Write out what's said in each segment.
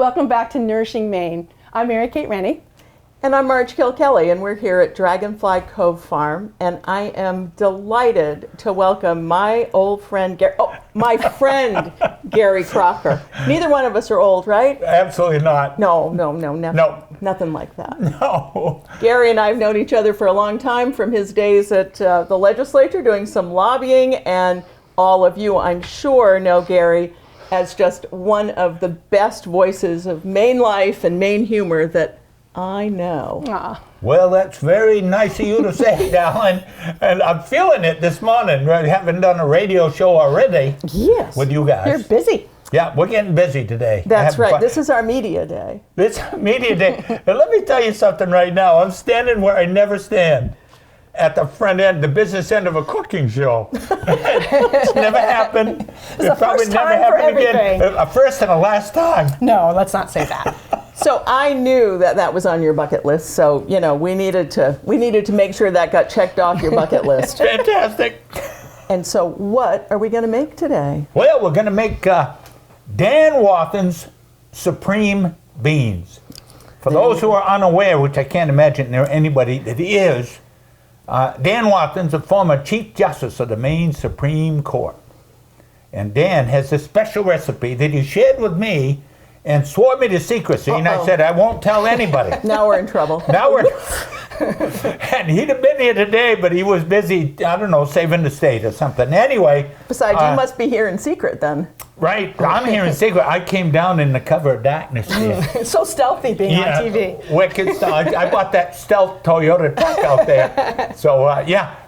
Welcome back to Nourishing Maine. I'm Mary Kate Rennie. And I'm Marge Kilkelly, and we're here at Dragonfly Cove Farm, and I am delighted to welcome my old friend, my friend, Gary Crocker. Neither one of us are old, right? Absolutely not. No, never. No. Nothing like that. No. Gary and I have known each other for a long time from his days at the legislature doing some lobbying, and all of you, I'm sure, know Gary as just one of the best voices of Maine life and Maine humor that I know. Well, that's very nice of you to say, Alan. And I'm feeling it this morning. We haven't done a radio show already. Yes. With you guys. You're busy. Yeah, we're getting busy today. That's right. This is our media day. This media day. And let me tell you something right now. I'm standing where I never stand. At the front end, the business end of a cooking show. It's never happened. It probably never happen again. A first and a last time. No, let's not say that. So I knew that was on your bucket list. So, you know, we needed to make sure that got checked off your bucket list. Fantastic. And so what are we going to make today? Well, we're going to make Dan Wathen's Supreme Beans. For those who are unaware, which I can't imagine there anybody that is, Dan Wathen's a former Chief Justice of the Maine Supreme Court. And Dan has a special recipe that he shared with me and swore me to secrecy, and I said, I won't tell anybody. Now we're in trouble. And he'd have been here today, but he was busy, I don't know, saving the state or something. Anyway. Besides, you must be here in secret then. Right, I'm here in secret. I came down in the cover of darkness here. So stealthy being on TV. Wicked stuff. I bought that stealth Toyota truck out there. So,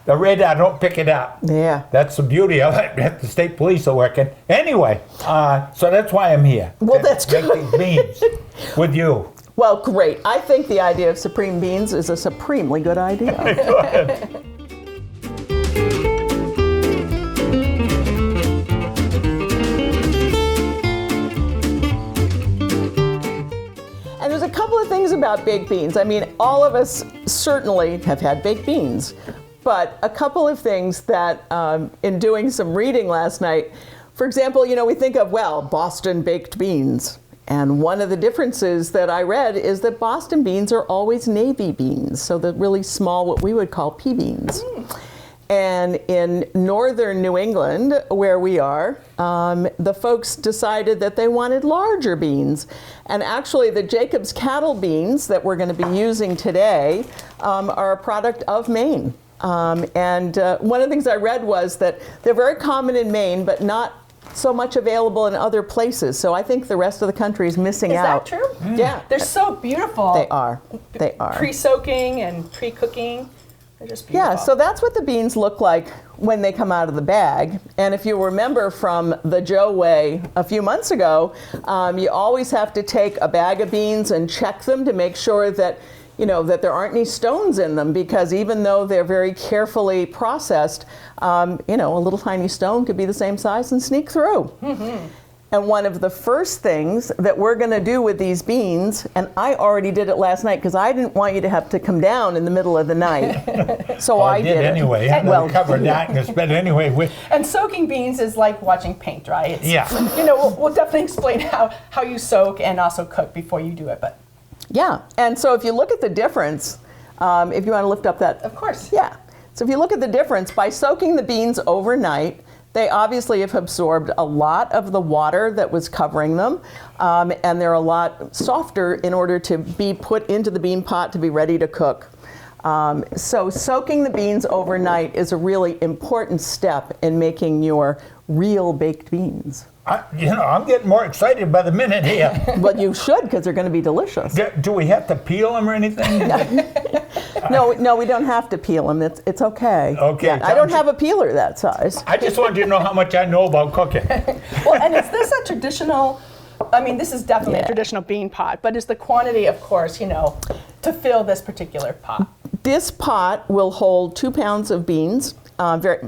the radar don't pick it up. Yeah. That's the beauty of it. The state police are working. Anyway, so that's why I'm here. Well, that's good. Make these beans with you. Well, great. I think the idea of supreme beans is a supremely good idea. Go ahead. And there's a couple of things about baked beans. I mean, all of us certainly have had baked beans, but a couple of things that in doing some reading last night, for example, you know, we think of, well, Boston baked beans. And one of the differences that I read is that Boston beans are always navy beans, so the really small, what we would call pea beans. And in northern New England, where we are, the folks decided that they wanted larger beans. And actually, the Jacob's cattle beans that we're going to be using today are a product of Maine. And one of the things I read was that they're very common in Maine, but not so much available in other places. So I think the rest of the country is missing out. Is that true? Mm. Yeah. They're so beautiful. They are. They are. Pre-soaking and pre-cooking. They're just beautiful. Yeah, so that's what the beans look like when they come out of the bag. And if you remember from the Joe Way a few months ago, you always have to take a bag of beans and check them to make sure that, you know, that there aren't any stones in them, because even though they're very carefully processed, you know, a little tiny stone could be the same size and sneak through. Mm-hmm. And one of the first things that we're going to do with these beans, and I already did it last night because I didn't want you to have to come down in the middle of the night. So well, I did it. Anyway. Well, cover darkness, but anyway. And soaking beans is like watching paint dry. It's, yeah. You know, we'll definitely explain how you soak and also cook before you do it, but. Yeah, and so if you look at the difference, if you want to lift up that. Of course. Yeah. So if you look at the difference, by soaking the beans overnight, they obviously have absorbed a lot of the water that was covering them, and they're a lot softer in order to be put into the bean pot to be ready to cook. So soaking the beans overnight is a really important step in making your real baked beans. I'm getting more excited by the minute here. Well, you should, because they're going to be delicious. Do we have to peel them or anything? No, we don't have to peel them. It's okay. Okay. Yeah, I don't have a peeler that size. I just wanted you to know how much I know about cooking. Well, and is this a traditional, I mean, this is definitely a traditional bean pot, but is the quantity, of course, you know, to fill this particular pot? This pot will hold 2 pounds of beans.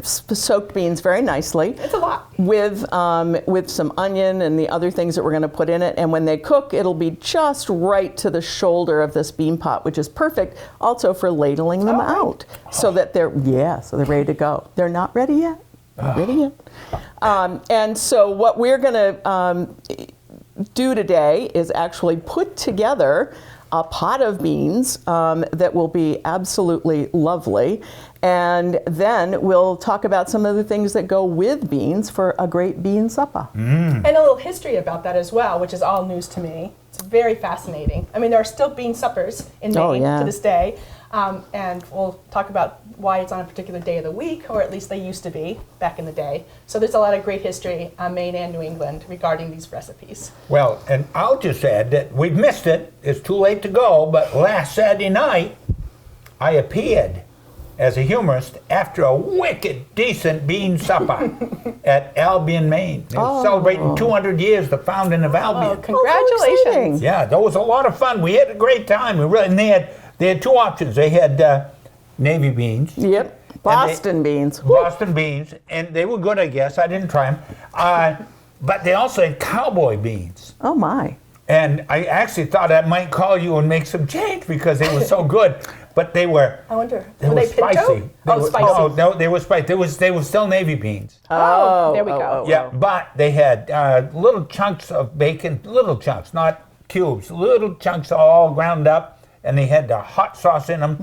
Soaked beans very nicely. It's a lot. With some onion and the other things that we're going to put in it. And when they cook, it'll be just right to the shoulder of this bean pot, which is perfect also for ladling them out. So that they're ready to go. They're not ready yet. Not ready yet. And so what we're going to do today is actually put together a pot of beans that will be absolutely lovely. And then we'll talk about some of the things that go with beans for a great bean supper. And a little history about that as well, which is all news to me. It's very fascinating. I mean, there are still bean suppers in Maine to this day. And we'll talk about why it's on a particular day of the week, or at least they used to be back in the day. So there's a lot of great history on Maine and New England regarding these recipes. Well, and I'll just add that we've missed it. It's too late to go, but last Saturday night, I appeared as a humorist after a wicked decent bean supper at Albion, Maine. They were celebrating 200 years, the founding of Albion. Oh, congratulations. Yeah, that was a lot of fun. We had a great time. We really, and they had two options. They had navy beans. Yep. Boston beans. Boston beans, and they were good, I guess. I didn't try them. But they also had cowboy beans. Oh, my. And I actually thought I might call you and make some change because they were so good. But they were. I wonder. Were they pinto? spicy. Spicy. No, they were spicy. They were still navy beans. There we go. Yeah, but they had little chunks of bacon, little chunks, not cubes, little chunks all ground up. And they had the hot sauce in them.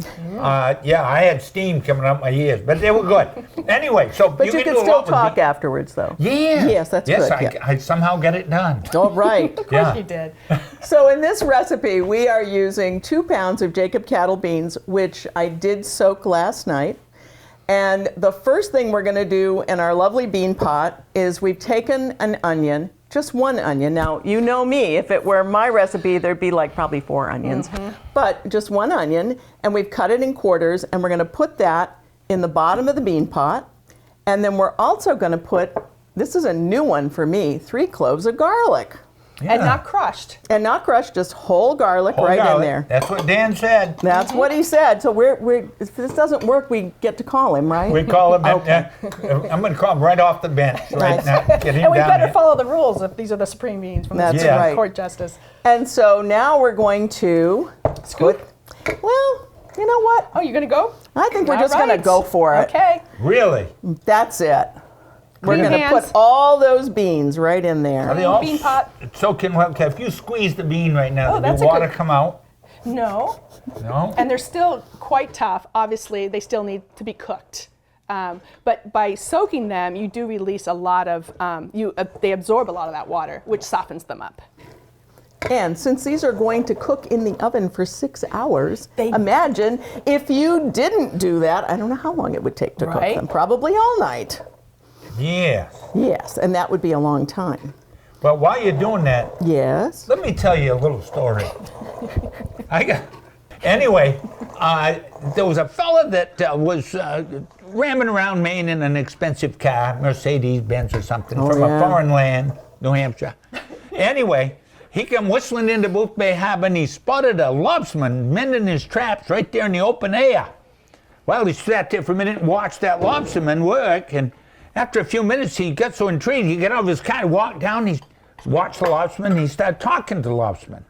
Yeah, I had steam coming out my ears, but they were good. Anyway, so But you can still talk afterwards, though. Yeah. Yes, that's good. Yes, I somehow get it done. All right. Of course you did. So in this recipe, we are using 2 pounds of Jacob cattle beans, which I did soak last night. And the first thing we're going to do in our lovely bean pot is we've taken an onion, just 1 onion. Now, you know me, if it were my recipe, there'd be like probably 4 onions. But just 1 onion, and we've cut it in quarters, and we're going to put that in the bottom of the bean pot. And then we're also going to put, this is a new one for me, 3 cloves of garlic. Yeah. And not crushed. And not crushed, just whole garlic Whole right garlic. in there. That's what Dan said. That's what he said. So if this doesn't work, we get to call him, right? We call him. Okay. I'm going to call him right off the bench right now. Get him And we down better there. follow the rules if these are the supreme beans from the That's Supreme right. Court Justice. And so now we're going to Scoop? well, you know what? Oh, you're going to go? I think we're All just going to right. go for it. Okay. Really? That's it. We're Clean going to hands. put all those beans right in there. Are they all Bean pot. soaking well? Okay, if you squeeze the bean right now, Oh, does that's the a water good- come out? No. No? And they're still quite tough. Obviously, they still need to be cooked. But by soaking them, you do release a lot of, they absorb a lot of that water, which softens them up. And since these are going to cook in the oven for 6 hours, imagine if you didn't do that, I don't know how long it would take to cook Right. them. Probably all night. Yes. Yes, and that would be a long time. Well, while you're doing that, Yes. let me tell you a little story. Anyway, there was a fella that was ramming around Maine in an expensive car, Mercedes-Benz or something, from a foreign land, New Hampshire. Anyway, he came whistling into Booth Bay Harbor and he spotted a lobsterman mending his traps right there in the open air. Well, he sat there for a minute and watched that lobsterman work, and after a few minutes, he got so intrigued, he got out of his car, walked down, he watched the lobsterman, and he started talking to the lobsterman.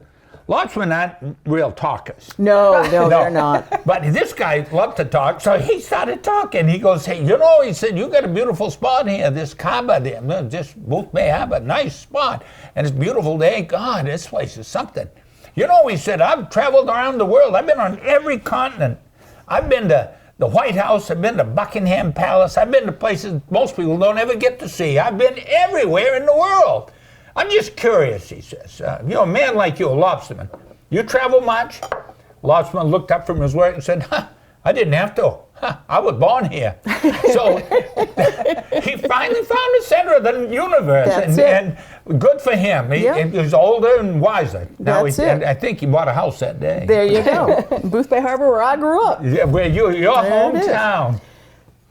Lobstermen aren't real talkers. No, they're not. But this guy loved to talk, so he started talking. He goes, hey, you know, he said, you got a beautiful spot here, this harbor there, just Booth Bay Harbor, nice spot. And it's a beautiful day. God, this place is something. You know, he said, I've traveled around the world. I've been on every continent. I've been to the White House. I've been to Buckingham Palace. I've been to places most people don't ever get to see. I've been everywhere in the world. I'm just curious, he says. A man like you, a lobsterman, you travel much? Lobsterman looked up from his work and said, I didn't have to. I was born here. So he finally found the center of the universe. That's and good for him. He was older and wiser. Now That's it. I think he bought a house that day. There you go. Booth Bay Harbor, where I grew up. Yeah, where your There it is. hometown.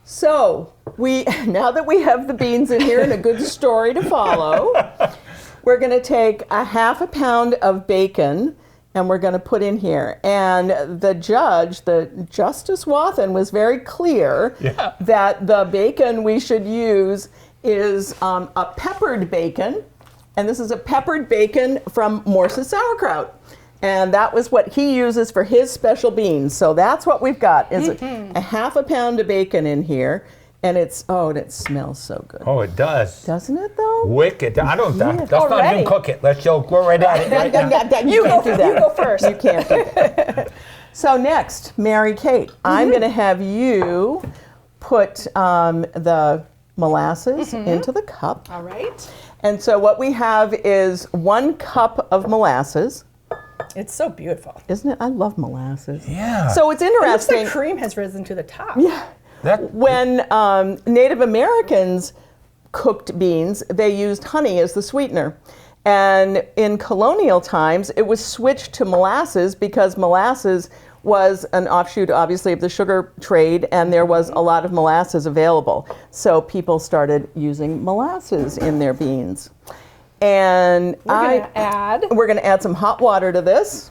So now that we have the beans in here and a good story to follow, we're going to take a ½ pound of bacon and we're going to put in here. And the Justice Wathen, was very clear that the bacon we should use is a peppered bacon. And this is a peppered bacon from Morse's sauerkraut. And that was what he uses for his special beans. So that's what we've got, is a ½ pound of bacon in here. And it smells so good. Oh, it does. Doesn't it though? Wicked. Let's not Already? even cook it. Let's go right at it right now. You can't do that. You go first. You can't do that. So next, Mary Kate, I'm going to have you put the molasses into the cup. All right. And so what we have is 1 cup of molasses. It's so beautiful. Isn't it? I love molasses. Yeah. So it's It looks interesting. like cream has risen to the top. Yeah. When Native Americans cooked beans, they used honey as the sweetener. And in colonial times, it was switched to molasses because molasses was an offshoot, obviously, of the sugar trade, and there was a lot of molasses available. So people started using molasses in their beans. And We're going to add some hot water to this,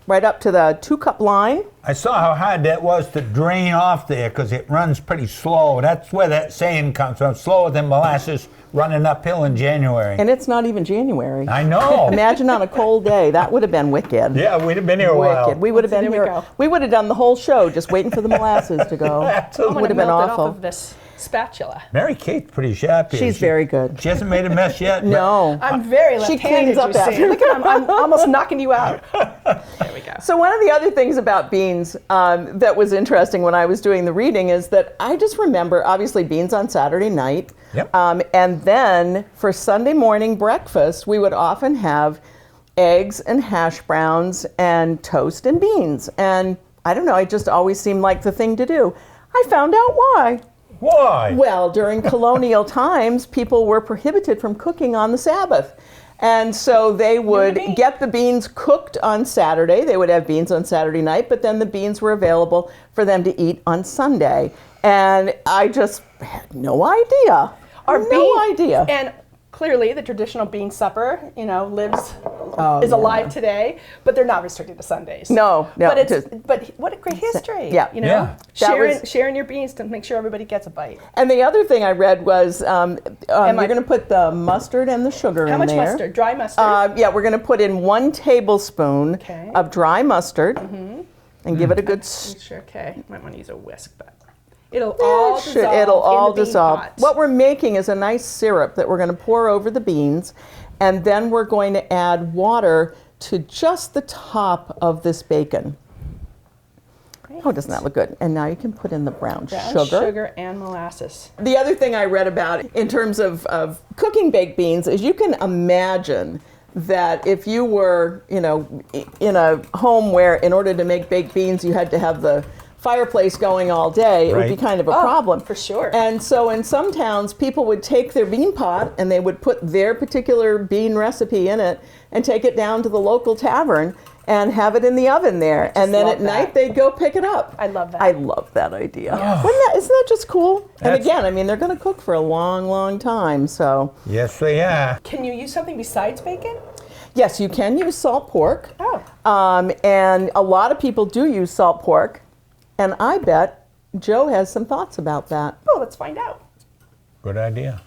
right up to the 2-cup line. I saw how hard that was to drain off there because it runs pretty slow. That's where that saying comes from, slower than molasses running uphill in January. And it's not even January. I know. Imagine on a cold day. That would have been wicked. Yeah, we'd have been here a while. We would have been here. We would have done the whole show just waiting for the molasses to go. Absolutely. I'm Would have going to been melt it awful. off of this spatula. Mary Kate's pretty sharp here. She's very good. She hasn't made a mess yet. No. I'm very She left-handed, cleans up you see. after. Look at I'm almost knocking you out. There we go. So one of the other things about beans that was interesting when I was doing the reading is that I just remember, obviously, beans on Saturday night. Yep. And then for Sunday morning breakfast, we would often have eggs and hash browns and toast and beans. And I don't know, it just always seemed like the thing to do. I found out why. Why? Well, during colonial times, people were prohibited from cooking on the Sabbath. And so they would get the beans cooked on Saturday. They would have beans on Saturday night, but then the beans were available for them to eat on Sunday. And I just had no idea. No idea. And clearly, the traditional bean supper, is alive today, but they're not restricted to Sundays. No. But what a great history. Yeah. Yeah. Sharing your beans to make sure everybody gets a bite. And the other thing I read was you're going to put the mustard and the sugar in there. How much mustard? Dry mustard? Yeah, we're going to put in 1 tablespoon of dry mustard and give it a good Sure, okay. Might want to use a whisk, but it'll all dissolve. It'll all in the bean dissolve. pot. What we're making is a nice syrup that we're going to pour over the beans, and then we're going to add water to just the top of this bacon. Great. Oh, doesn't that look good? And now you can put in the brown Brown sugar. sugar and molasses. The other thing I read about in terms of cooking baked beans is you can imagine that if you were, in a home where in order to make baked beans you had to have the fireplace going all day, it would be kind of a problem. For sure. And so in some towns, people would take their bean pot and they would put their particular bean recipe in it and take it down to the local tavern and have it in the oven there. And then at night, they'd go pick it up. I love that. I love that idea. Oh. Isn't that just cool? And again, they're going to cook for a long, long time, so. Yes, they are. Can you use something besides bacon? Yes, you can use salt pork. Oh. And a lot of people do use salt pork. And I bet Joe has some thoughts about that. Oh, let's find out. Good idea.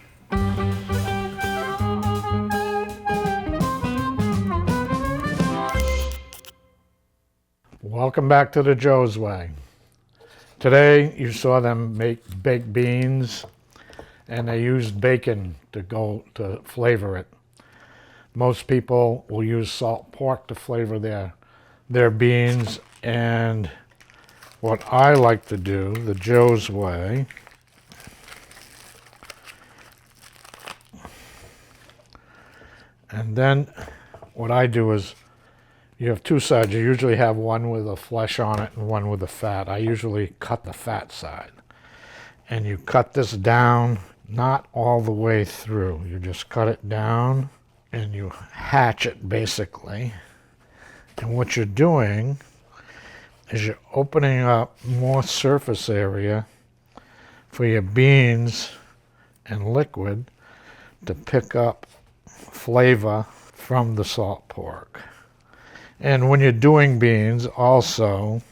Welcome back to the Joe's Way. Today you saw them make baked beans and they used bacon to flavor it. Most people will use salt pork to flavor their beans, and what I like to do, the Joe's Way, and then what I do is you have 2 sides. You usually have one with the flesh on it and one with the fat. I usually cut the fat side. And you cut this down, not all the way through. You just cut it down and you hatch it basically. And what you're doing is you're opening up more surface area for your beans and liquid to pick up flavor from the salt pork. And when you're doing beans also,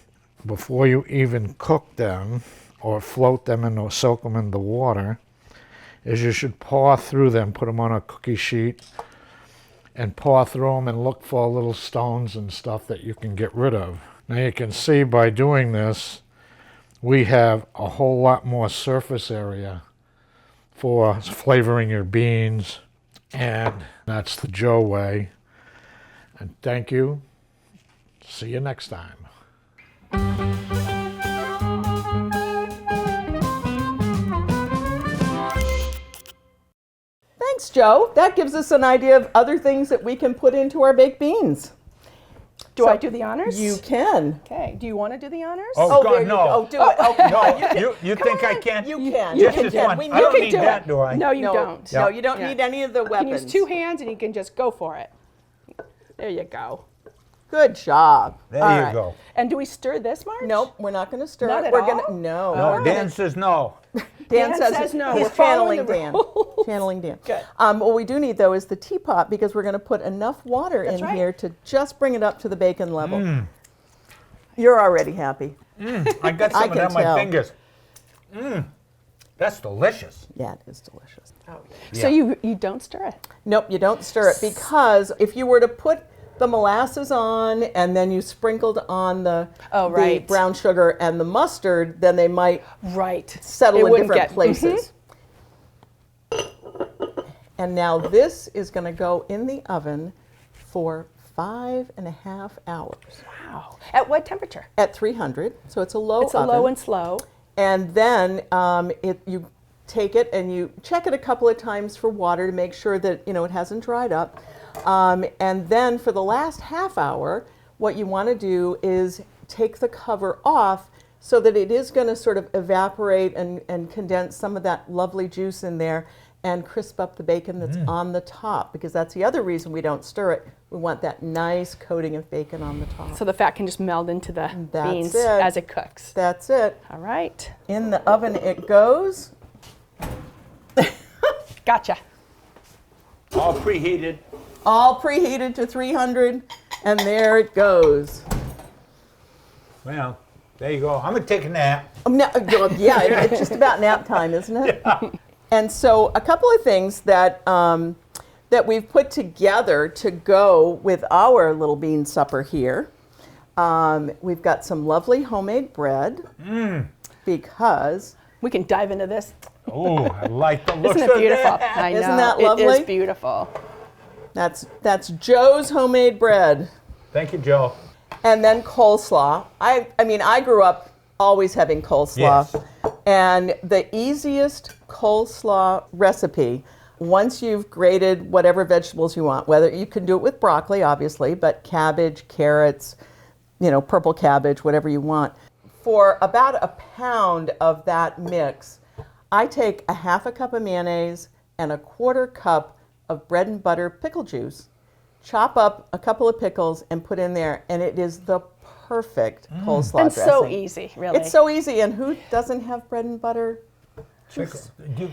before you even cook them or float them in or soak them in the water, is you should pour through them, put them on a cookie sheet and pour through them and look for little stones and stuff that you can get rid of. Now you can see by doing this, we have a whole lot more surface area for flavoring your beans, and that's the Joe way. And thank you. See you next time. Thanks, Joe. That gives us an idea of other things that we can put into our baked beans. Do I do the honors? You can. Okay. Do you want to do the honors? Oh, there God, you no. go. Oh, do it. Okay. No, you think I can't? You can. Just You this can. one. We I know don't you need can. that, do I? No, you No, don't. No, you don't Yeah. need any of the You can weapons. use 2 hands and you can just go for it. There you go. Good job. There All you right. go. And do we stir this, Marge? Nope, we're not going to stir Not it. at We're all? gonna no. No, we're Dan gonna- says no. Dan says no. He's We're following channeling the Dan. rules. Channeling Dan. Good. What we do need though is the teapot because we're going to put enough water That's in right. here to just bring it up to the bacon level. You're already happy. I got I some of can that on my tell. fingers. That's delicious. Yeah, it is delicious. So you don't stir it? Nope, you don't stir it because if you were to put the molasses on and then you sprinkled on the right. brown sugar and the mustard, then they might Right. settle It in wouldn't different get- places. And now this is going to go in the oven for 5.5 hours Wow. At what temperature? at 300. So it's a low It's a oven. low and slow. And then you take it and you check it a couple of times for water to make sure that it hasn't dried up. And then for the last half hour, what you want to do is take the cover off so that it is going to sort of evaporate and condense some of that lovely juice in there and crisp up the bacon that's on the top, because that's the other reason we don't stir it. We want that nice coating of bacon on the top. So the fat can just meld into the That's beans it. as it cooks. That's it. All right. In the oven it goes. Gotcha. All preheated. All preheated to 300, and there it goes. Well, there you go. I'm going to take a nap. Yeah, it's just about nap time, isn't it? Yeah. And so a couple of things that that we've put together to go with our little bean supper here. We've got some lovely homemade bread because We can dive into this. Oh, I like the looks Isn't it of beautiful? that. I know. Isn't that It lovely? is beautiful. that's Joe's homemade bread. Thank you, Joe. And then coleslaw. I mean, I grew up always having coleslaw. Yes. And the easiest coleslaw recipe, once you've grated whatever vegetables you want, whether you can do it with broccoli, obviously, but cabbage, carrots, purple cabbage, whatever you want. For about a pound of that mix, I take a half a cup of mayonnaise and a quarter cup of bread and butter pickle juice, chop up a couple of pickles and put in there, and it is the perfect coleslaw And dressing. so easy, really. It's so easy, and who doesn't have bread and butter?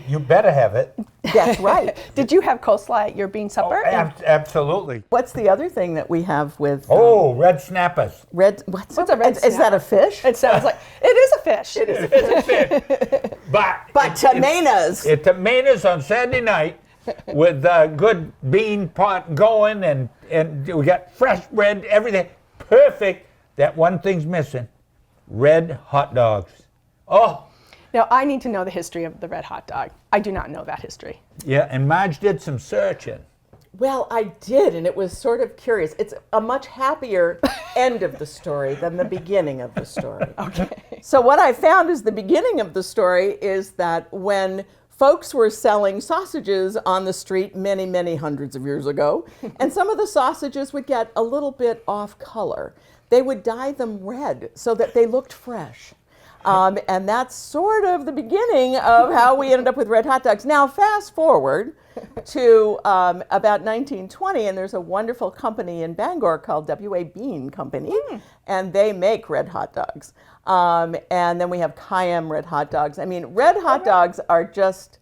You better have it. That's right. Did you have coleslaw at your bean supper? Absolutely. What's the other thing that we have with Oh, red snappers. red? What's a red is that a fish? It sounds like it is a fish. It is a fish. But tomatoes. It's tomatoes on Saturday night with good bean pot going, and we got fresh bread, everything. Perfect. That one thing's missing. Red hot dogs. Oh, Now, I need to know the history of the red hot dog. I do not know that history. yeah, and Marge did some searching. Well, I did, and it was sort of curious. It's a much happier end of the story than the beginning of the story. Okay. So what I found is the beginning of the story is that when folks were selling sausages on the street many, many hundreds of years ago, and some of the sausages would get a little bit off color, they would dye them red so that they looked fresh. And that's sort of the beginning of how we ended up with red hot dogs. Now, fast forward to about 1920, and there's a wonderful company in Bangor called W.A. Bean Company, and they make red hot dogs. And then we have Cayenne red hot dogs. I mean, red hot dogs are just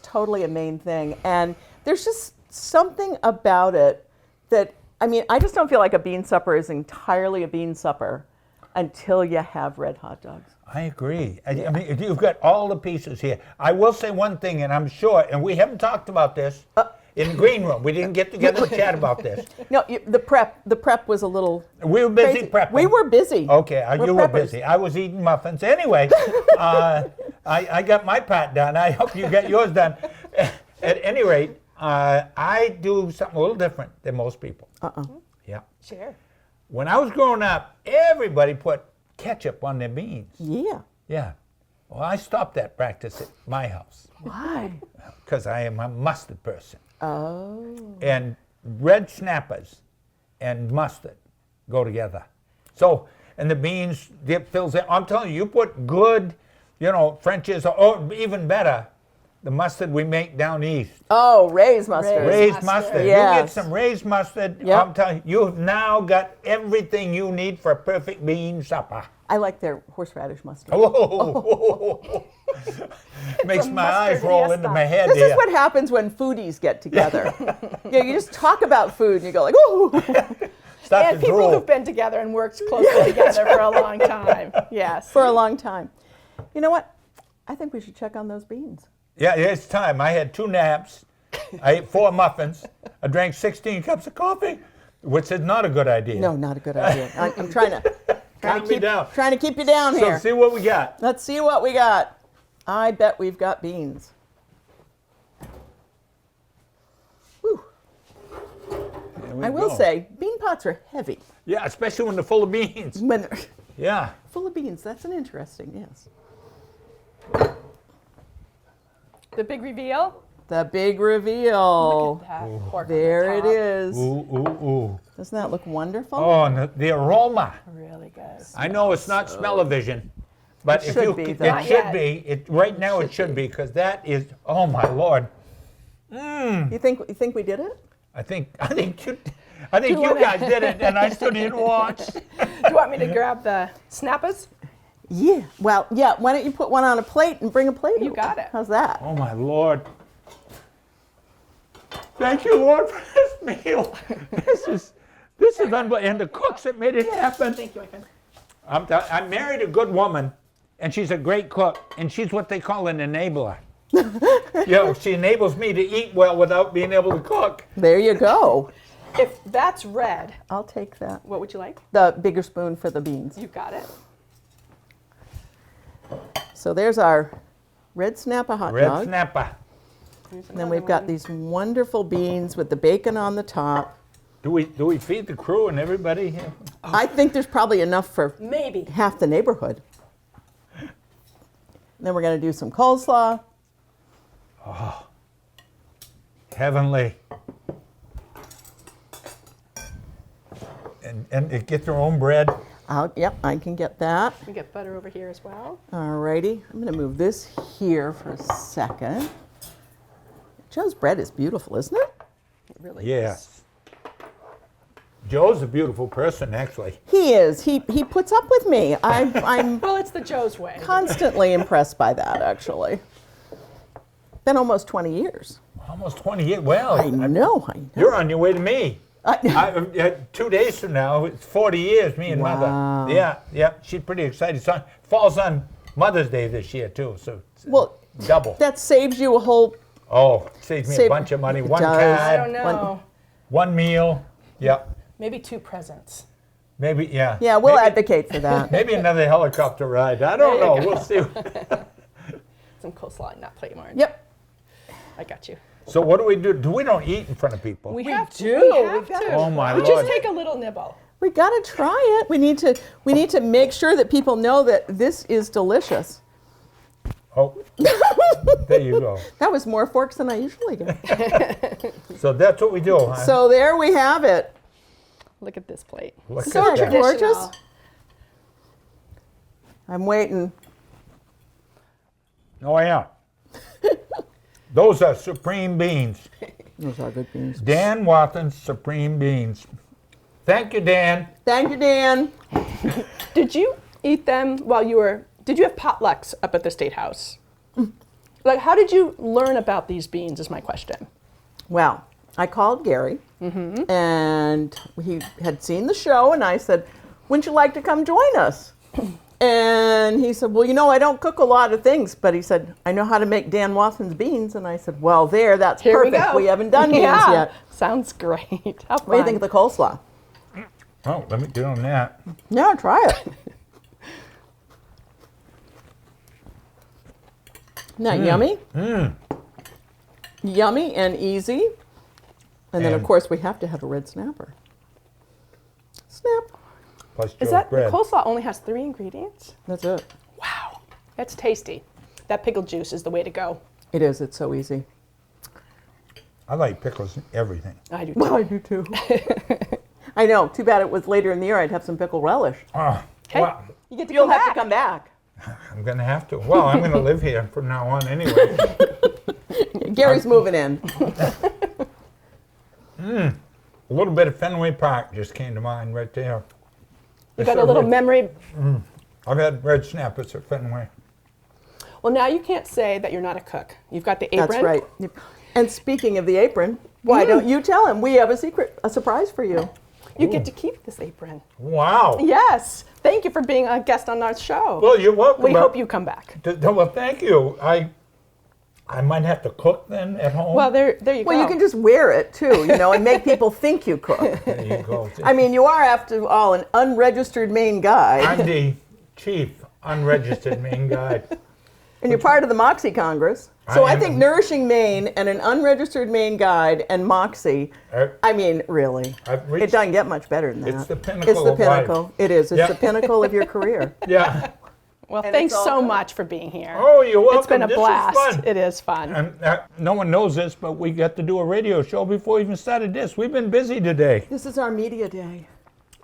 totally a Maine thing. And there's just something about it that, I mean, I just don't feel like a bean supper is entirely a bean supper until you have red hot dogs. I agree. I mean, you've got all the pieces here. I will say one thing, and I'm sure, and we haven't talked about this. in the green room. We didn't get together to chat about this. No, the prep was a little. We were busy crazy. prepping. We were busy. Okay, We're you were preppers. busy. I was eating muffins. Anyway, I got my part done. I hope you got yours done. At any rate, I do something a little different than most people. Yeah. Share. When I was growing up, everybody put ketchup on their beans. Yeah. Yeah. Well, I stopped that practice at my house Why? because I am a mustard person. Oh. And red snappers and mustard go together. So, and the beans dip fills it. I'm telling you, you put good, French's, or even better, the mustard we make down east. Oh, raised mustard. Raised mustard. Yes. You get some raised mustard. Yep. I'm telling you, you've now got everything you need for a perfect bean supper. I like their horseradish mustard. Oh, makes my eyes roll into my head. This here. is what happens when foodies get together. You just talk about food and you go like, ooh. Start And to people drool. who've been together and worked closely together for a long time. Yes. For a long time. You know what? I think we should check on those beans. Yeah, it's time. I had 2 naps. I ate 4 muffins. I drank 16 cups of coffee, which is not a good idea. No, not a good idea. I'm trying to Calm me down. trying to keep you down So here. see what we got. Let's see what we got. I bet we've got beans. Whew. There we I will go. say, bean pots are heavy. Yeah, especially when they're full of beans. When they're Yeah. full of beans, that's an interesting, yes. The big reveal. The big reveal. Look at that pork on the There it top. is. Ooh, ooh, ooh. Doesn't that look wonderful? Oh, and the aroma. Really good. I know it's not smell-o-vision, but It if should you, be, it though. Not should yet. be. Right now it should be, because that is. Oh my Lord. You think we did it? I think you guys did it, and I still didn't watch. Do you want me to grab the snappers? Yeah. Well, yeah. Why don't you put one on a plate and bring a plate? You over? got it. How's that? Oh my Lord. Thank you, Lord, for this meal. This is unbelievable. And the cooks that made it happen. Thank you, my friend. I married a good woman, and she's a great cook, and she's what they call an enabler. She enables me to eat well without being able to cook. There you go. If that's red, I'll take that. what would you like? The bigger spoon for the beans. You got it. So there's our red snapper hot Red dog. snapper. And then we've got these wonderful beans with the bacon on the top. Do we feed the crew and everybody here? I think there's probably enough for Maybe. half the neighborhood. Then we're going to do some coleslaw. Heavenly. And they get their own bread. Yep, I can get that. We get butter over here as well. Alrighty, I'm going to move this here for a second. Joe's bread is beautiful, isn't it? It really is. Yes. Joe's a beautiful person, actually. He is. He puts up with me. I'm Well, it's the Joe's way. constantly impressed by that, actually. Been almost 20 years. Almost 20 years. Well, I know. you're on your way to me. 2 days from now, it's 40 years, me and Wow. Mother. Yeah, she's pretty excited. Falls on Mother's Day this year, too, so it's Well, double. that saves you a whole. Saves me a Save- bunch of money. it One does. I card, don't know. one meal. Yep. Maybe 2 presents. Maybe, yeah. Yeah, we'll maybe, advocate for that. Maybe another helicopter ride. I don't There know. you go. We'll see. Some coleslaw and not plate orange. Yep. I got you. So what do? We don't eat in front of people. We have do. to. We have We've got to. Oh, my We Lord. just take a little nibble. We got to try it. We need to make sure that people know that this is delicious. Oh, there you go. That was more forks than I usually get. So that's what we do, huh? So there we have it. Look at this plate. Look So at that. gorgeous. I'm waiting. Oh, yeah. Those are supreme beans. Those are good beans. Dan Wathen's Supreme Beans. Thank you, Dan. Thank you, Dan. Did you eat them while you were, did you have potlucks up at the State House? Like, how did you learn about these beans is my question. Well, I called Gary, and he had seen the show, and I said, wouldn't you like to come join us? And he said, well, you know, I don't cook a lot of things, but he said, I know how to make Dan Wathen's beans. And I said, well, that's Here perfect. We haven't done beans yet. Sounds great. How fun. What do you think of the coleslaw? Oh, let me get on that. Yeah, try it. Isn't that yummy? Yummy and easy. And then, of course, we have to have a red snapper. Snap. Plus Is Joe's that bread. the coleslaw only has 3 ingredients? That's it. Wow, that's tasty. That pickle juice is the way to go. It is. It's so easy. I like pickles in everything. I do too. Well, I do too. I know. Too bad it was later in the year. I'd have some pickle relish. Okay. Well, You get to You'll come have back. to come back. I'm going to have to. Well, I'm going to live here from now on anyway. Gary's moving in. A little bit of Fenway Park just came to mind right there. You got a little memory. I've had red snappers at Fenway. Well, now you can't say that you're not a cook. You've got the apron. That's right. And speaking of the apron, why don't you tell him? We have a surprise for you. You get to keep this apron. Wow. Yes. Thank you for being a guest on our show. Well, you're welcome. We hope you come back. Well, thank you. I might have to cook then at home. Well, there you go. Well, you can just wear it too, and make people think you cook. There you go. I mean, you are, after all, an unregistered Maine guide. I'm the chief unregistered Maine guide. And you're part of the Moxie Congress. So I think Nourishing Maine and an unregistered Maine guide and Moxie, I mean, really, it doesn't get much better than that. It's the pinnacle It's the of pinnacle. life. It is. It's the pinnacle of your career. Yeah. Well, And thanks it's all so good. much for being here. Oh, you're welcome. It's been a This is blast. fun. It is fun. And no one knows this, but we got to do a radio show before we even started this. We've been busy today. This is our media day.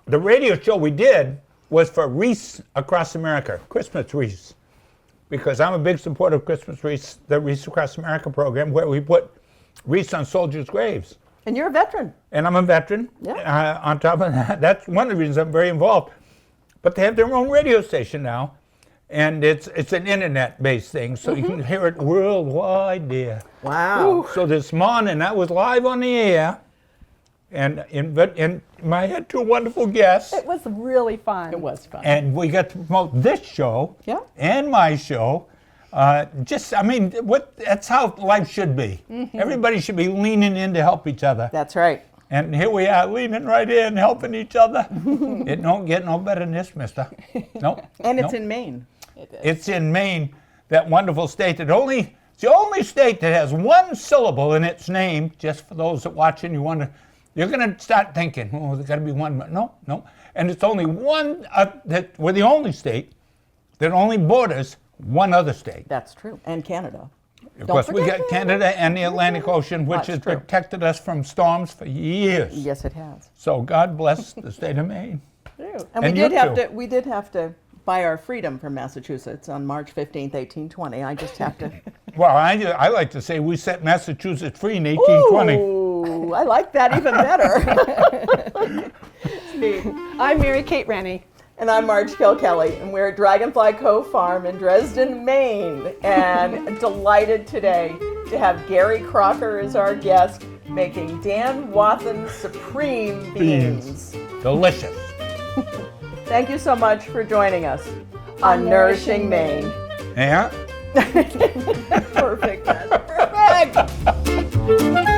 The radio show we did was for Wreaths Across America, Christmas wreaths. Because I'm a big supporter of Christmas wreaths, the Wreaths Across America program, where we put wreaths on soldiers' graves. And you're a veteran. And I'm a veteran. Yeah. On top of that, that's one of the reasons I'm very involved. But they have their own radio station now. And it's an internet-based thing, so you can hear it worldwide there. Wow. So this morning, I was live on the air, and I had 2 wonderful guests. It was really fun. It was fun. And we got to promote this show and my show. That's how life should be. Everybody should be leaning in to help each other. That's right. And here we are, leaning right in, helping each other. It don't get no better than this, mister. Nope. And it's in Maine. It's in Maine, that wonderful state it's the only state that has 1 syllable in its name. Just for those that watching, you're going to start thinking, oh, there's got to be one. But no. And it's only one, we're the only state that only borders 1 other state. That's true. And Canada. Of course, we got Canada and the Atlantic Ocean, which has protected us from storms for years. Yes, it has. So God bless the state of Maine. And we did have to buy our freedom from Massachusetts on March 15th, 1820. I just have to. Well, I like to say we set Massachusetts free in 1820. Ooh, I like that even better. It's neat. I'm Mary Kate Rennie. And I'm Marge Kilkelly, and we're at Dragonfly Cove Farm in Dresden, Maine. And delighted today to have Gary Crocker as our guest, making Dan Wathen's Supreme Beans. Delicious. Thank you so much for joining us on Nourishing Maine. Yeah. Perfect. Perfect.